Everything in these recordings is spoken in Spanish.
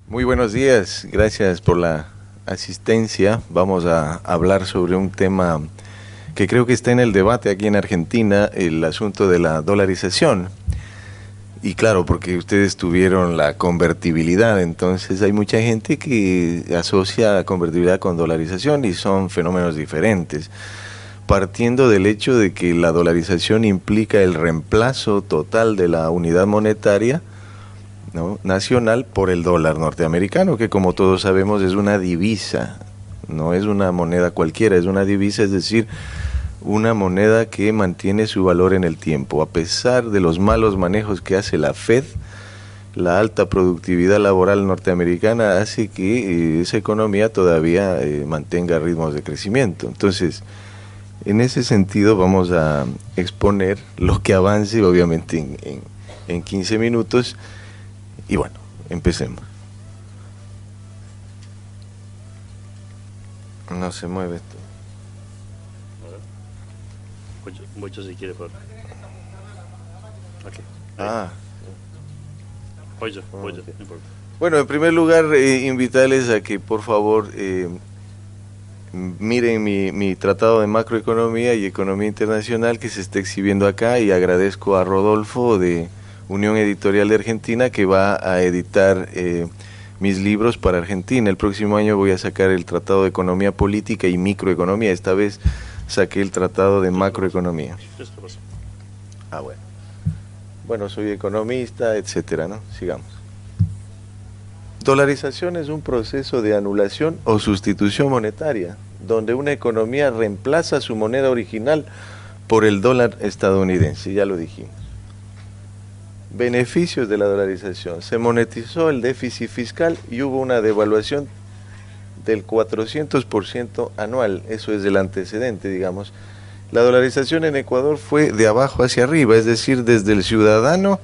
Muy buenos días, gracias por la asistencia. Vamos a hablar sobre un tema que creo que está en el debate aquí en Argentina, el asunto de la dolarización. Y claro, porque ustedes tuvieron la convertibilidad, entonces hay mucha gente que asocia convertibilidad con dolarización y son fenómenos diferentes. Partiendo del hecho de que la dolarización implica el reemplazo total de la unidad monetaria, ¿no?, nacional por el dólar norteamericano, que como todos sabemos es una divisa, no es una moneda cualquiera, es una divisa, es decir, una moneda que mantiene su valor en el tiempo. A pesar de los malos manejos que hace la Fed, la alta productividad laboral norteamericana hace que esa economía todavía mantenga ritmos de crecimiento. Entonces, en ese sentido vamos a exponer lo que avance, obviamente en 15 minutos. Y bueno, empecemos. No se mueve esto. Mucho si quiere, por aquí. Ah. Pollo, no importa. Bueno, en primer lugar, invitarles a que por favor miren mi tratado de macroeconomía y economía internacional que se está exhibiendo acá, y agradezco a Rodolfo de Unión Editorial de Argentina, que va a editar mis libros para Argentina. El próximo año voy a sacar el Tratado de Economía Política y Microeconomía. Esta vez saqué el Tratado de Macroeconomía. Ah, bueno. Bueno, soy economista, etcétera, ¿no? Sigamos. Dolarización es un proceso de anulación o sustitución monetaria, donde una economía reemplaza su moneda original por el dólar estadounidense, ya lo dijimos. Beneficios de la dolarización: se monetizó el déficit fiscal y hubo una devaluación del 400% anual. Eso es el antecedente, digamos. La dolarización en Ecuador fue de abajo hacia arriba, es decir, desde el ciudadano,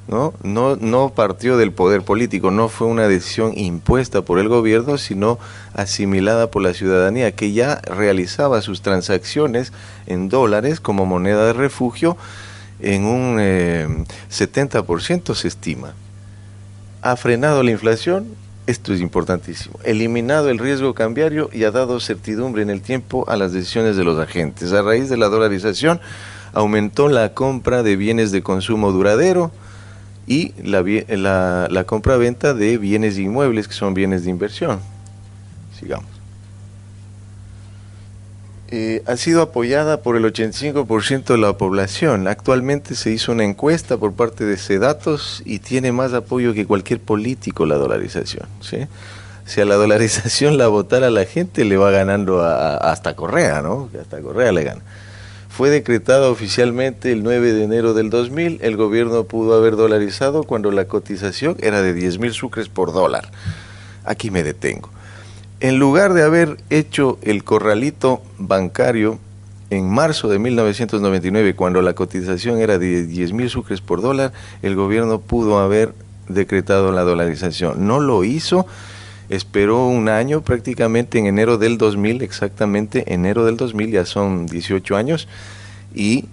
no partió del poder político, no fue una decisión impuesta por el gobierno, sino asimilada por la ciudadanía, que ya realizaba sus transacciones en dólares como moneda de refugio en un 70%, se estima. Ha frenado la inflación, esto es importantísimo, eliminado el riesgo cambiario y ha dado certidumbre en el tiempo a las decisiones de los agentes. A raíz de la dolarización aumentó la compra de bienes de consumo duradero y la compra-venta de bienes inmuebles, que son bienes de inversión. Sigamos. Ha sido apoyada por el 85% de la población. Actualmente se hizo una encuesta por parte de Sedatos y tiene más apoyo que cualquier político la dolarización, ¿sí? Si a la dolarización la votara la gente, le va ganando hasta Correa, ¿no? Hasta Correa le gana. Fue decretada oficialmente el 9 de enero del 2000. El gobierno pudo haber dolarizado cuando la cotización era de 10.000 sucres por dólar. Aquí me detengo. En lugar de haber hecho el corralito bancario en marzo de 1999, cuando la cotización era de 10.000 sucres por dólar, el gobierno pudo haber decretado la dolarización. No lo hizo, esperó un año, prácticamente en enero del 2000, exactamente enero del 2000, ya son 18 años, y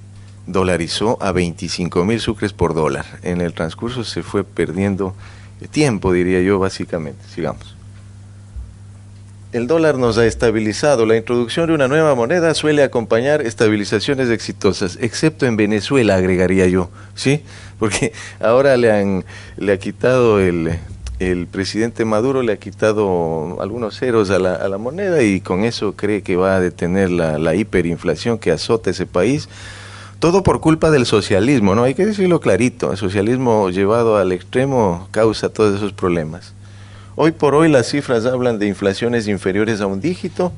dolarizó a 25.000 sucres por dólar. En el transcurso se fue perdiendo tiempo, diría yo, básicamente. Sigamos. El dólar nos ha estabilizado. La introducción de una nueva moneda suele acompañar estabilizaciones exitosas, excepto en Venezuela, agregaría yo, ¿sí? Porque ahora le ha quitado el presidente Maduro, le ha quitado algunos ceros a la moneda, y con eso cree que va a detener la hiperinflación que azota ese país. Todo por culpa del socialismo, ¿no? Hay que decirlo clarito. El socialismo llevado al extremo causa todos esos problemas. Hoy por hoy las cifras hablan de inflaciones inferiores a un dígito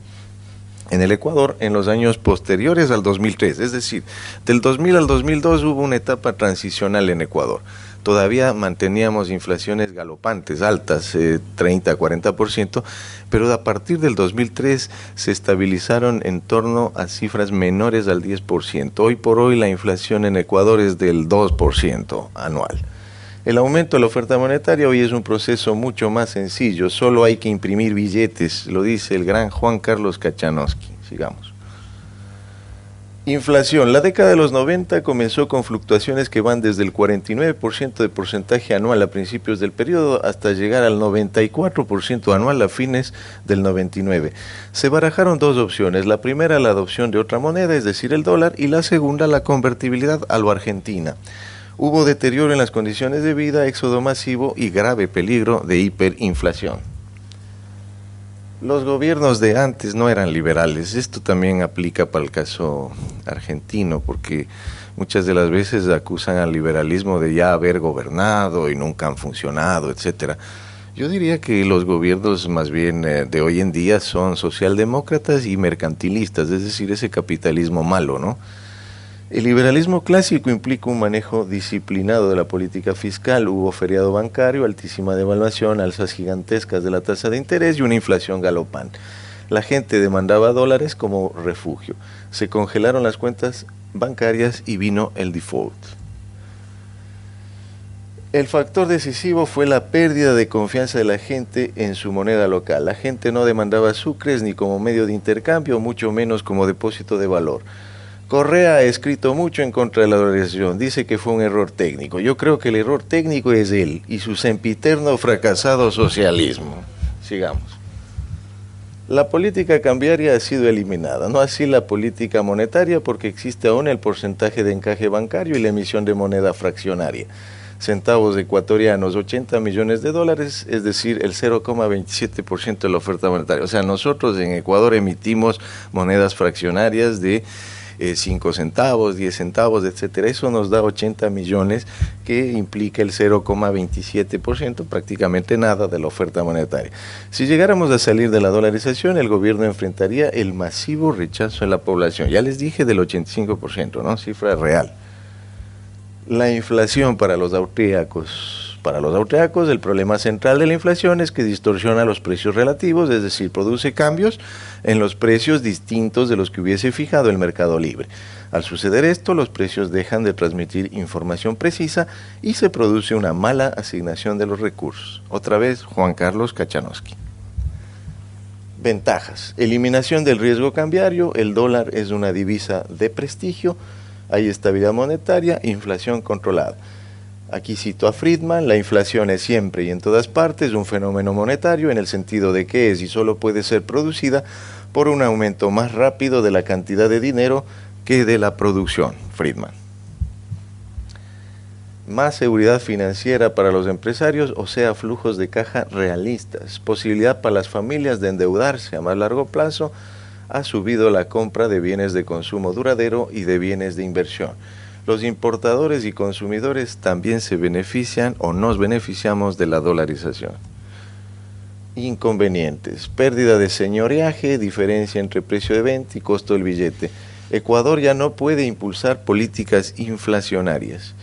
en el Ecuador en los años posteriores al 2003. Es decir, del 2000 al 2002 hubo una etapa transicional en Ecuador. Todavía manteníamos inflaciones galopantes, altas, 30-40%, pero a partir del 2003 se estabilizaron en torno a cifras menores al 10%. Hoy por hoy la inflación en Ecuador es del 2% anual. El aumento de la oferta monetaria hoy es un proceso mucho más sencillo, solo hay que imprimir billetes, lo dice el gran Juan Carlos Kachanowski. Sigamos. Inflación. La década de los 90 comenzó con fluctuaciones que van desde el 49% de porcentaje anual a principios del periodo hasta llegar al 94% anual a fines del 99. Se barajaron dos opciones. La primera, la adopción de otra moneda, es decir, el dólar, y la segunda, la convertibilidad a lo argentina. Hubo deterioro en las condiciones de vida, éxodo masivo y grave peligro de hiperinflación. Los gobiernos de antes no eran liberales. Esto también aplica para el caso argentino, porque muchas de las veces acusan al liberalismo de ya haber gobernado y nunca han funcionado, etcétera. Yo diría que los gobiernos más bien de hoy en día son socialdemócratas y mercantilistas, es decir, ese capitalismo malo, ¿no? El liberalismo clásico implica un manejo disciplinado de la política fiscal, hubo feriado bancario, altísima devaluación, alzas gigantescas de la tasa de interés y una inflación galopante. La gente demandaba dólares como refugio, se congelaron las cuentas bancarias y vino el default. El factor decisivo fue la pérdida de confianza de la gente en su moneda local. La gente no demandaba sucres ni como medio de intercambio, mucho menos como depósito de valor. Correa ha escrito mucho en contra de la dolarización, dice que fue un error técnico. Yo creo que el error técnico es él y su sempiterno fracasado socialismo. Sigamos. La política cambiaria ha sido eliminada, no así la política monetaria, porque existe aún el porcentaje de encaje bancario y la emisión de moneda fraccionaria. Centavos ecuatorianos, 80 millones de dólares, es decir, el 0,27% de la oferta monetaria. O sea, nosotros en Ecuador emitimos monedas fraccionarias de 5 centavos, 10 centavos, etcétera. Eso nos da 80 millones, que implica el 0,27%, prácticamente nada de la oferta monetaria. Si llegáramos a salir de la dolarización, el gobierno enfrentaría el masivo rechazo en la población. Ya les dije del 85%, ¿no? Cifra real. La inflación para los austríacos. Para los austríacos, el problema central de la inflación es que distorsiona los precios relativos, es decir, produce cambios en los precios distintos de los que hubiese fijado el mercado libre. Al suceder esto, los precios dejan de transmitir información precisa y se produce una mala asignación de los recursos. Otra vez, Juan Carlos Kachanowski. Ventajas. Eliminación del riesgo cambiario, el dólar es una divisa de prestigio, hay estabilidad monetaria, inflación controlada. Aquí cito a Friedman, la inflación es siempre y en todas partes un fenómeno monetario en el sentido de que es y solo puede ser producida por un aumento más rápido de la cantidad de dinero que de la producción. Friedman. Más seguridad financiera para los empresarios, o sea, flujos de caja realistas, posibilidad para las familias de endeudarse a más largo plazo, ha subido la compra de bienes de consumo duradero y de bienes de inversión. Los importadores y consumidores también se benefician o nos beneficiamos de la dolarización. Inconvenientes. Pérdida de señoreaje, diferencia entre precio de venta y costo del billete. Ecuador ya no puede impulsar políticas inflacionarias.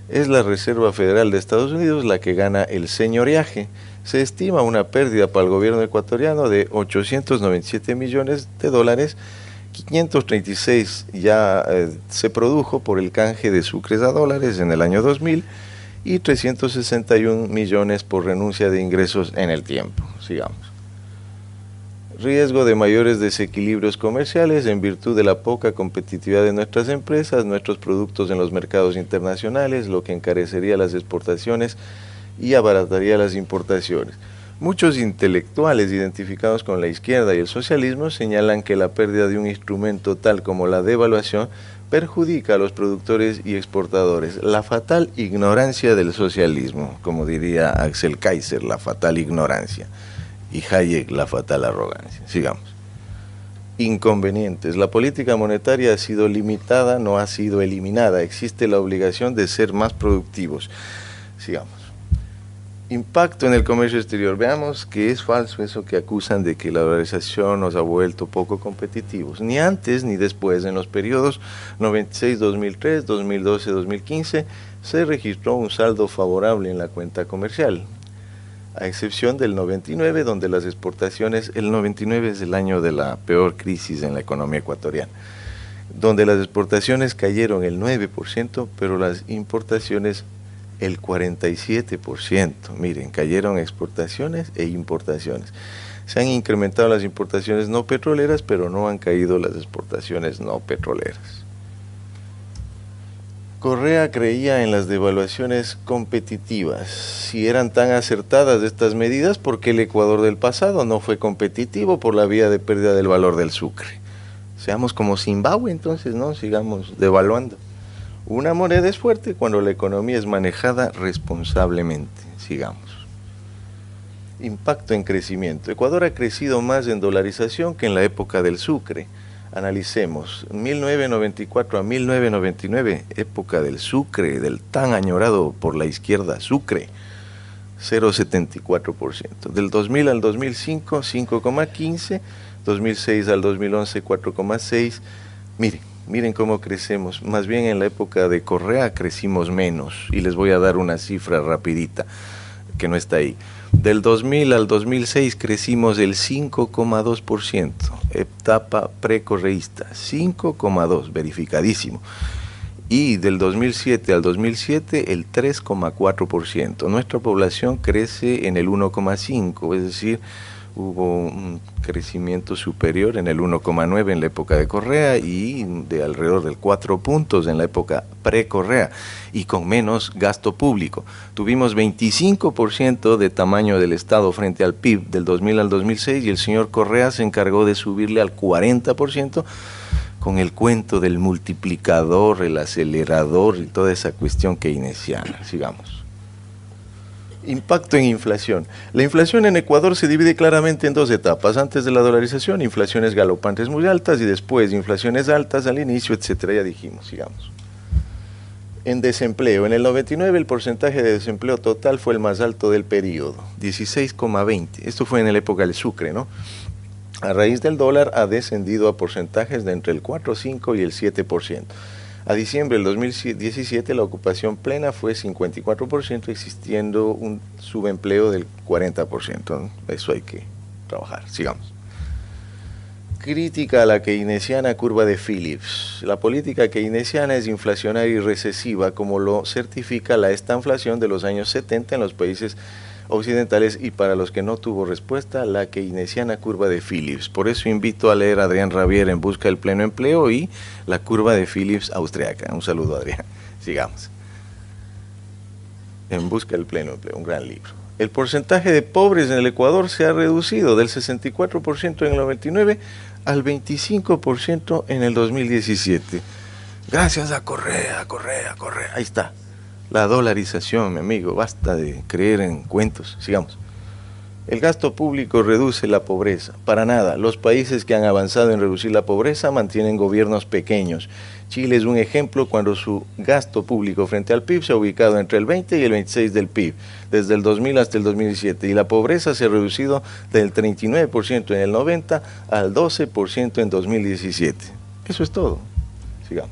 Es la Reserva Federal de Estados Unidos la que gana el señoreaje. Se estima una pérdida para el gobierno ecuatoriano de 897 millones de dólares. 536 ya se produjo por el canje de sucres a dólares en el año 2000 y 361 millones por renuncia de ingresos en el tiempo. Sigamos. Riesgo de mayores desequilibrios comerciales en virtud de la poca competitividad de nuestras empresas, nuestros productos en los mercados internacionales, lo que encarecería las exportaciones y abarataría las importaciones. Muchos intelectuales identificados con la izquierda y el socialismo señalan que la pérdida de un instrumento tal como la devaluación perjudica a los productores y exportadores. La fatal ignorancia del socialismo, como diría Axel Kaiser, la fatal ignorancia, y Hayek, la fatal arrogancia. Sigamos. Inconvenientes. La política monetaria ha sido limitada, no ha sido eliminada. Existe la obligación de ser más productivos. Sigamos. Impacto en el comercio exterior. Veamos que es falso eso que acusan de que la dolarización nos ha vuelto poco competitivos. Ni antes ni después, en los periodos 96-2003, 2012-2015, se registró un saldo favorable en la cuenta comercial, a excepción del 99, donde las exportaciones, el 99 es el año de la peor crisis en la economía ecuatoriana, donde las exportaciones cayeron el 9%, pero las importaciones el 47%. Miren, cayeron exportaciones e importaciones. Se han incrementado las importaciones no petroleras, pero no han caído las exportaciones no petroleras. Correa creía en las devaluaciones competitivas. Si eran tan acertadas estas medidas, ¿por qué el Ecuador del pasado no fue competitivo por la vía de pérdida del valor del sucre? Seamos como Zimbabue entonces, ¿no? Sigamos devaluando. Una moneda es fuerte cuando la economía es manejada responsablemente. Sigamos. Impacto en crecimiento. Ecuador ha crecido más en dolarización que en la época del sucre. Analicemos, 1994 a 1999, época del sucre, del tan añorado por la izquierda sucre, 0,74%. Del 2000 al 2005, 5,15%, 2006 al 2011, 4,6%. Miren cómo crecemos. Más bien en la época de Correa crecimos menos. Y les voy a dar una cifra rapidita, que no está ahí. Del 2000 al 2006 crecimos el 5,2%, etapa precorreísta, 5,2%, verificadísimo. Y del 2007 al 2007 el 3,4%. Nuestra población crece en el 1,5%, es decir, hubo un crecimiento superior en el 1,9% en la época de Correa y de alrededor del 4 puntos en la época pre-Correa y con menos gasto público. Tuvimos 25% de tamaño del Estado frente al PIB del 2000 al 2006 y el señor Correa se encargó de subirle al 40% con el cuento del multiplicador, el acelerador y toda esa cuestión keynesiana. Sigamos. Impacto en inflación. La inflación en Ecuador se divide claramente en dos etapas. Antes de la dolarización, inflaciones galopantes muy altas y después inflaciones altas al inicio, etcétera. Ya dijimos, sigamos. En desempleo. En el 99 el porcentaje de desempleo total fue el más alto del periodo, 16,20. Esto fue en la época del sucre, ¿no? A raíz del dólar ha descendido a porcentajes de entre el 4, 5 y el 7%. A diciembre del 2017 la ocupación plena fue 54%, existiendo un subempleo del 40%. Eso hay que trabajar. Sigamos. Crítica a la keynesiana curva de Phillips. La política keynesiana es inflacionaria y recesiva, como lo certifica la estanflación de los años 70 en los países occidentales y para los que no tuvo respuesta, la keynesiana curva de Phillips. Por eso invito a leer a Adrián Rabier En busca del pleno empleo y la curva de Phillips austriaca. Un saludo, Adrián. Sigamos. En busca del pleno empleo, un gran libro. El porcentaje de pobres en el Ecuador se ha reducido del 64% en el 99 al 25% en el 2017. Gracias a Correa. Ahí está. La dolarización, mi amigo, basta de creer en cuentos. Sigamos. El gasto público reduce la pobreza. Para nada. Los países que han avanzado en reducir la pobreza mantienen gobiernos pequeños. Chile es un ejemplo cuando su gasto público frente al PIB se ha ubicado entre el 20 y el 26 del PIB, desde el 2000 hasta el 2017. Y la pobreza se ha reducido del 39% en el 90 al 12% en 2017. Eso es todo. Sigamos.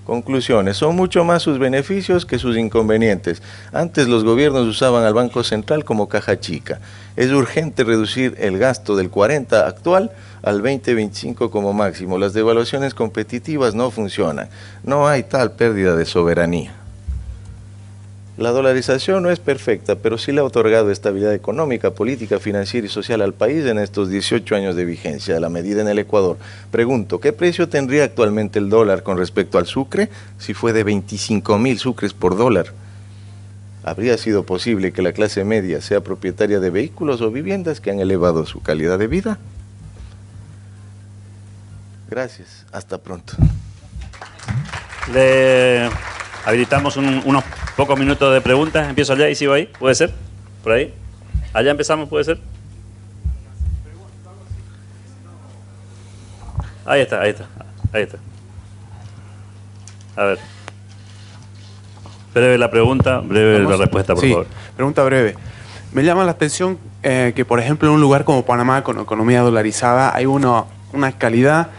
Conclusiones. Son mucho más sus beneficios que sus inconvenientes. Antes los gobiernos usaban al Banco Central como caja chica. Es urgente reducir el gasto del 40 actual al 20-25 como máximo. Las devaluaciones competitivas no funcionan. No hay tal pérdida de soberanía. La dolarización no es perfecta, pero sí le ha otorgado estabilidad económica, política, financiera y social al país en estos 18 años de vigencia de la medida en el Ecuador. Pregunto, ¿qué precio tendría actualmente el dólar con respecto al sucre si fue de 25.000 sucres por dólar? ¿Habría sido posible que la clase media sea propietaria de vehículos o viviendas que han elevado su calidad de vida? Gracias, hasta pronto. Le habilitamos unos pocos minutos de preguntas. Empiezo allá y sigo ahí. ¿Puede ser? ¿Por ahí? Allá empezamos, ¿puede ser? Ahí está. A ver. Breve la pregunta, breve la respuesta, por favor. Pregunta breve. Me llama la atención que, por ejemplo, en un lugar como Panamá, con economía dolarizada, hay una calidad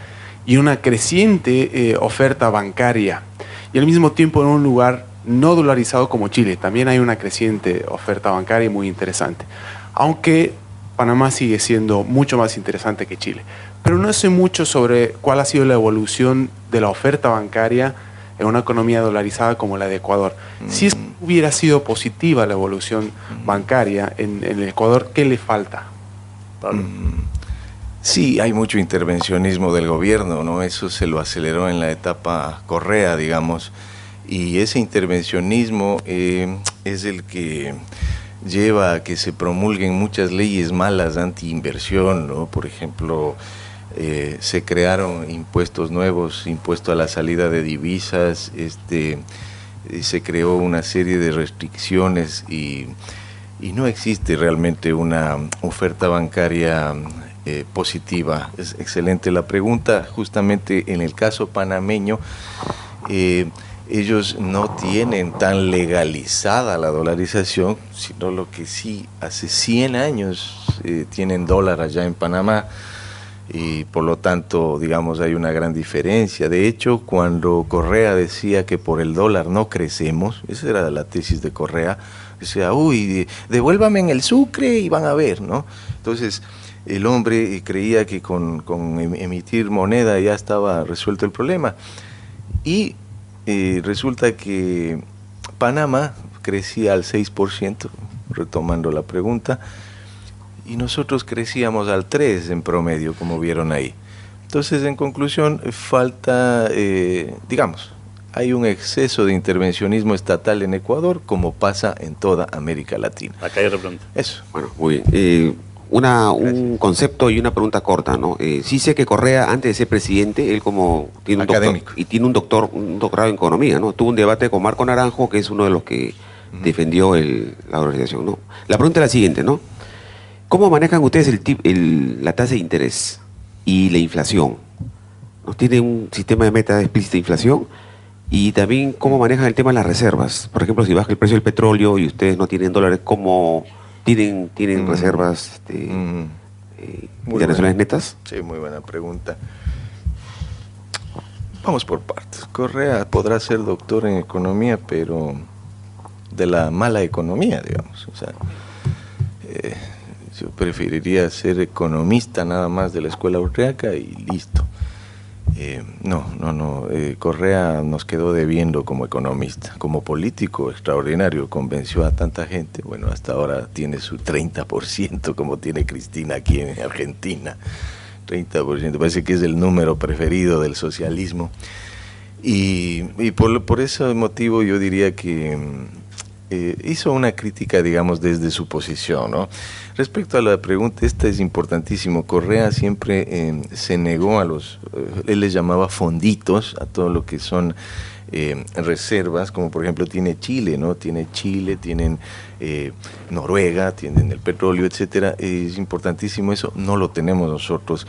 y una creciente oferta bancaria. Y al mismo tiempo en un lugar no dolarizado como Chile, también hay una creciente oferta bancaria muy interesante. Aunque Panamá sigue siendo mucho más interesante que Chile. Pero no sé mucho sobre cuál ha sido la evolución de la oferta bancaria en una economía dolarizada como la de Ecuador. Si hubiera sido positiva la evolución bancaria en el Ecuador, ¿qué le falta? Pablo. Sí, hay mucho intervencionismo del gobierno, ¿no? Eso se lo aceleró en la etapa Correa, digamos, Y ese intervencionismo es el que lleva a que se promulguen muchas leyes malas anti-inversión, ¿no? Por ejemplo, se crearon impuestos nuevos, impuesto a la salida de divisas, se creó una serie de restricciones y no existe realmente una oferta bancaria positiva. Es excelente la pregunta. Justamente en el caso panameño, ellos no tienen tan legalizada la dolarización, sino lo que sí, hace 100 años tienen dólar allá en Panamá, y por lo tanto, digamos, hay una gran diferencia. De hecho, cuando Correa decía que por el dólar no crecemos, esa era la tesis de Correa, decía, uy, devuélvame en el sucre y van a ver, ¿no? Entonces, el hombre creía que con emitir moneda ya estaba resuelto el problema. Y resulta que Panamá crecía al 6%, retomando la pregunta, y nosotros crecíamos al 3% en promedio, como vieron ahí. Entonces, en conclusión, falta, digamos, hay un exceso de intervencionismo estatal en Ecuador, como pasa en toda América Latina. Acá hay otra pregunta. Eso. Bueno, muy bien. Un concepto y una pregunta corta, ¿no? Sí sé que Correa, antes de ser presidente, él como tiene un académico doctor, y tiene un doctorado en economía, ¿no? Tuvo un debate con Marco Naranjo, que es uno de los que defendió la organización, ¿no? La pregunta es la siguiente, ¿no? ¿Cómo manejan ustedes la tasa de interés y la inflación? ¿No? ¿Tienen un sistema de meta explícita de inflación? Y también, ¿cómo manejan el tema de las reservas? Por ejemplo, si baja el precio del petróleo y ustedes no tienen dólares, ¿cómo tienen reservas internacionales netas? Sí, muy buena pregunta. Vamos por partes. Correa podrá ser doctor en economía, pero de la mala economía, digamos. O sea, yo preferiría ser economista nada más de la escuela austríaca y listo. Correa nos quedó debiendo como economista. Como político extraordinario, convenció a tanta gente. Bueno, hasta ahora tiene su 30%, como tiene Cristina aquí en Argentina. 30%, parece que es el número preferido del socialismo. Y por ese motivo yo diría que hizo una crítica, digamos, desde su posición, ¿no? Respecto a la pregunta, esta es importantísimo. Correa siempre se negó a él les llamaba fonditos, a todo lo que son reservas, como por ejemplo tiene Chile, ¿no? Tiene Chile, tienen Noruega, tienen el petróleo, etcétera. Es importantísimo eso, no lo tenemos nosotros.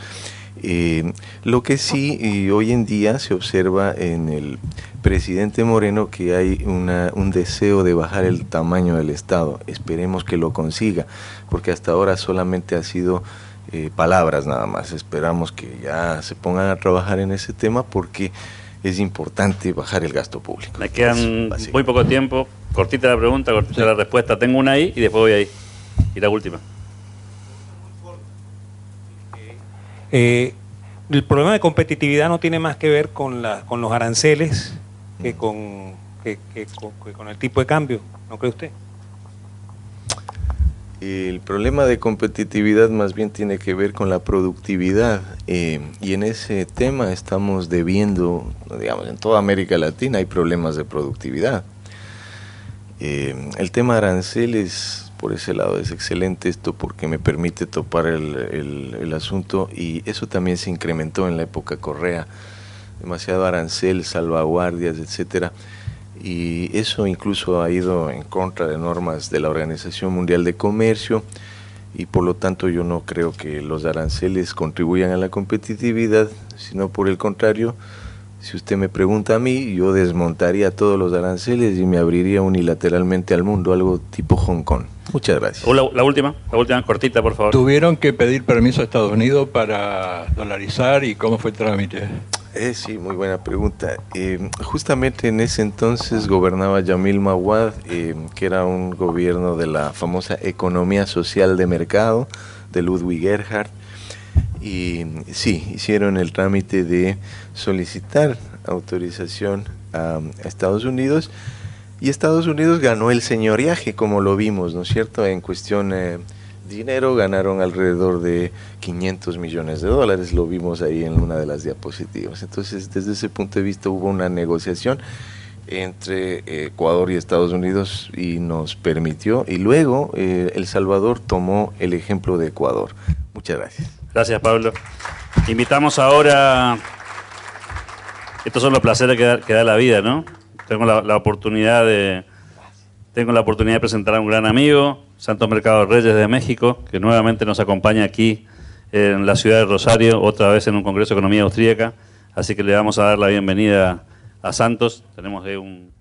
Lo que sí hoy en día se observa en el presidente Moreno que hay un deseo de bajar el tamaño del Estado. Esperemos que lo consiga, porque hasta ahora solamente ha sido palabras nada más. Esperamos que ya se pongan a trabajar en ese tema porque es importante bajar el gasto público. Me quedan muy poco tiempo. Cortita la pregunta, cortita la respuesta. Tengo una ahí y después voy ahí. Y la última. El problema de competitividad no tiene más que ver con los aranceles que con el tipo de cambio, ¿no cree usted? El problema de competitividad más bien tiene que ver con la productividad, y en ese tema estamos debiendo, digamos, en toda América Latina hay problemas de productividad. El tema de aranceles, por ese lado, es excelente esto porque me permite topar el asunto, y eso también se incrementó en la época Correa, demasiado arancel, salvaguardias, etcétera, y eso incluso ha ido en contra de normas de la Organización Mundial de Comercio, y por lo tanto yo no creo que los aranceles contribuyan a la competitividad, sino por el contrario. Si usted me pregunta a mí, yo desmontaría todos los aranceles y me abriría unilateralmente al mundo, algo tipo Hong Kong. Muchas gracias. La última cortita, por favor. ¿Tuvieron que pedir permiso a Estados Unidos para dolarizar y cómo fue el trámite? Sí, muy buena pregunta. Justamente en ese entonces gobernaba Yamil Mawad, que era un gobierno de la famosa economía social de mercado de Ludwig Erhard. Y sí, hicieron el trámite de solicitar autorización a Estados Unidos, y Estados Unidos ganó el señoreaje, como lo vimos, ¿no es cierto? En cuestión dinero ganaron alrededor de $500 millones, lo vimos ahí en una de las diapositivas. Entonces, desde ese punto de vista hubo una negociación entre Ecuador y Estados Unidos y nos permitió, y luego El Salvador tomó el ejemplo de Ecuador. Muchas gracias. Gracias, Pablo. Invitamos ahora, estos son los placeres que da la vida, ¿no? Tengo la oportunidad de presentar a un gran amigo, Santos Mercado Reyes de México, que nuevamente nos acompaña aquí en la ciudad de Rosario, otra vez en un Congreso de Economía Austríaca. Así que le vamos a dar la bienvenida a Santos. Tenemos un